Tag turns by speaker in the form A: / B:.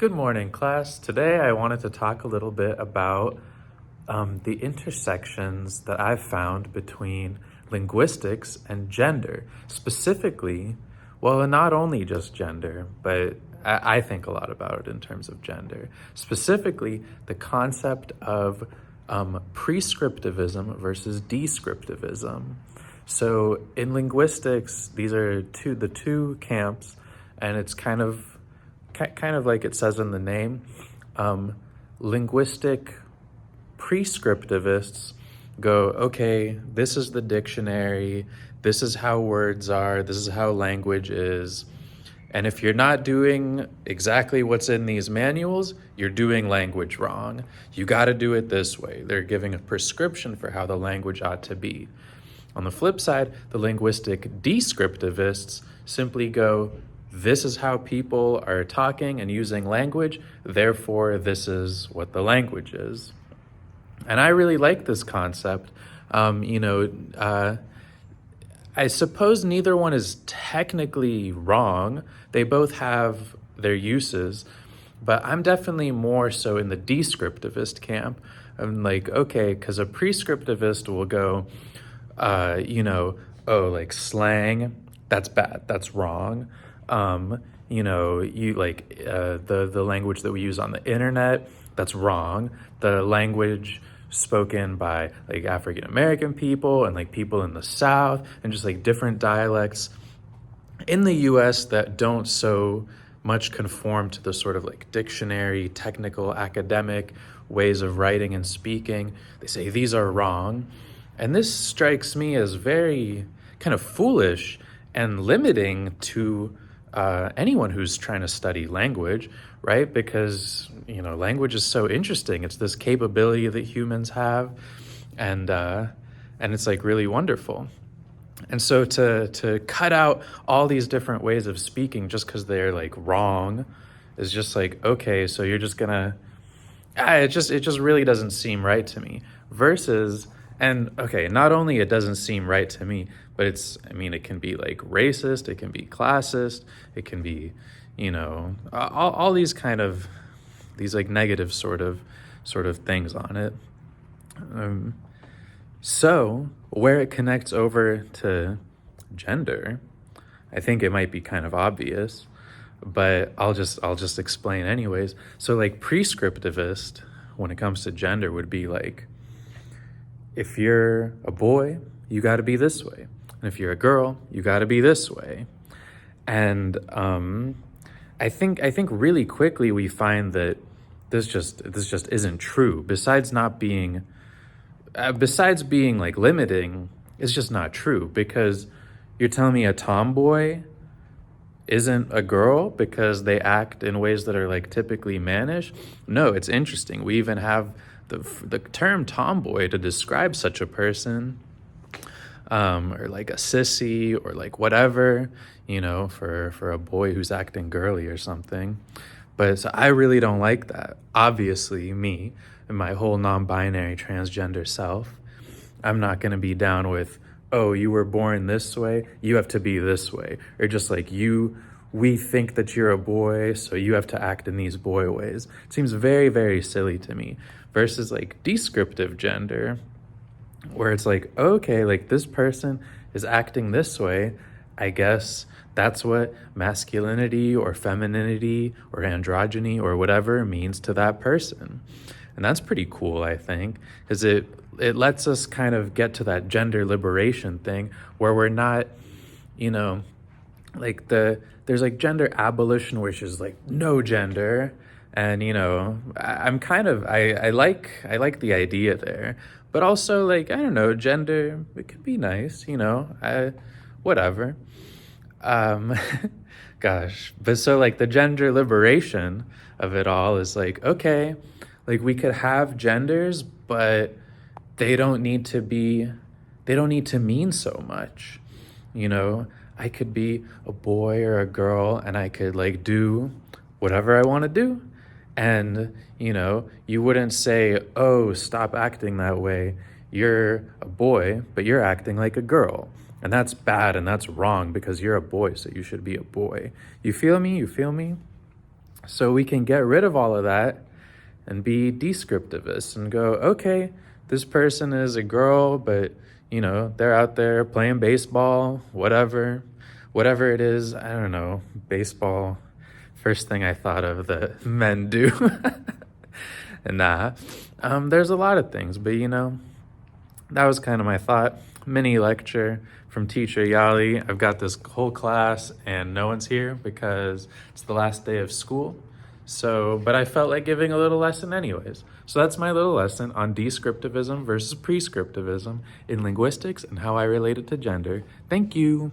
A: Good morning, class. Today I wanted to talk a little bit about the intersections that I've found between linguistics and gender. Specifically, well, not only just gender, but I think a lot about it in terms of gender. Specifically, the concept of prescriptivism versus descriptivism. So in linguistics, these are the two camps, and it's kind of like it says in the name. Linguistic prescriptivists go, okay, this is the dictionary, this is how words are, this is how language is. And if you're not doing exactly what's in these manuals, you're doing language wrong. You got to do it this way. They're giving a prescription for how the language ought to be. On the flip side, the linguistic descriptivists simply go, this is how people are talking and using language, therefore this is what the language is. And I really like this concept. I suppose neither one is technically wrong. They both have their uses, but I'm definitely more so in the descriptivist camp. I'm like, okay, because a prescriptivist will go, like slang, that's bad, that's wrong. The language that we use on the internet, that's wrong. The language spoken by like African American people and like people in the South and just like different dialects in the US that don't so much conform to the sort of like dictionary, technical, academic ways of writing and speaking. They say these are wrong. And this strikes me as very kind of foolish and limiting to anyone who's trying to study language, right? Because, language is so interesting. It's this capability that humans have, and it's like really wonderful. And so to cut out all these different ways of speaking just because they're like wrong is just like, okay, so you're just gonna, it just really doesn't seem right to me. Versus, and okay, not only it doesn't seem right to me, but it can be like racist, it can be classist, it can be, all these kind of, these like negative sort of things on it. So where it connects over to gender, I think it might be kind of obvious, but I'll just explain anyways. So like prescriptivist, when it comes to gender, would be like, if you're a boy, you got to be this way. And if you're a girl, you got to be this way. And I think really quickly we find that this just isn't true. Besides being like limiting, it's just not true, because you're telling me a tomboy isn't a girl because they act in ways that are like typically mannish. No, it's interesting. We even have the term tomboy to describe such a person, or like a sissy, or like whatever, for a boy who's acting girly or something. But so I really don't like that. Obviously, me and my whole non-binary transgender self, I'm not going to be down with, oh, you were born this way, you have to be this way. Or just like we think that you're a boy, so you have to act in these boy ways. It seems very, very silly to me. Versus like descriptive gender, where it's like, okay, like this person is acting this way, I guess that's what masculinity or femininity or androgyny or whatever means to that person. And that's pretty cool, I think, because it lets us kind of get to that gender liberation thing where we're not, like there's like gender abolition, which is like no gender. And, I'm kind of, I like the idea there, but also like, I don't know, gender, it could be nice, whatever. Gosh, but so like the gender liberation of it all is like, okay, like we could have genders, but they don't need to mean so much. I could be a boy or a girl and I could like do whatever I want to do. And, you wouldn't say, oh, stop acting that way. You're a boy, but you're acting like a girl. And that's bad and that's wrong because you're a boy, so you should be a boy. You feel me? So we can get rid of all of that and be descriptivists and go, okay, this person is a girl, but they're out there playing baseball, whatever it is. I don't know, baseball. First thing I thought of that men do. Nah, there's a lot of things, but that was kind of my thought. Mini lecture from teacher Yali. I've got this whole class and no one's here because it's the last day of school. So, but I felt like giving a little lesson anyways. So that's my little lesson on descriptivism versus prescriptivism in linguistics and how I relate it to gender. Thank you.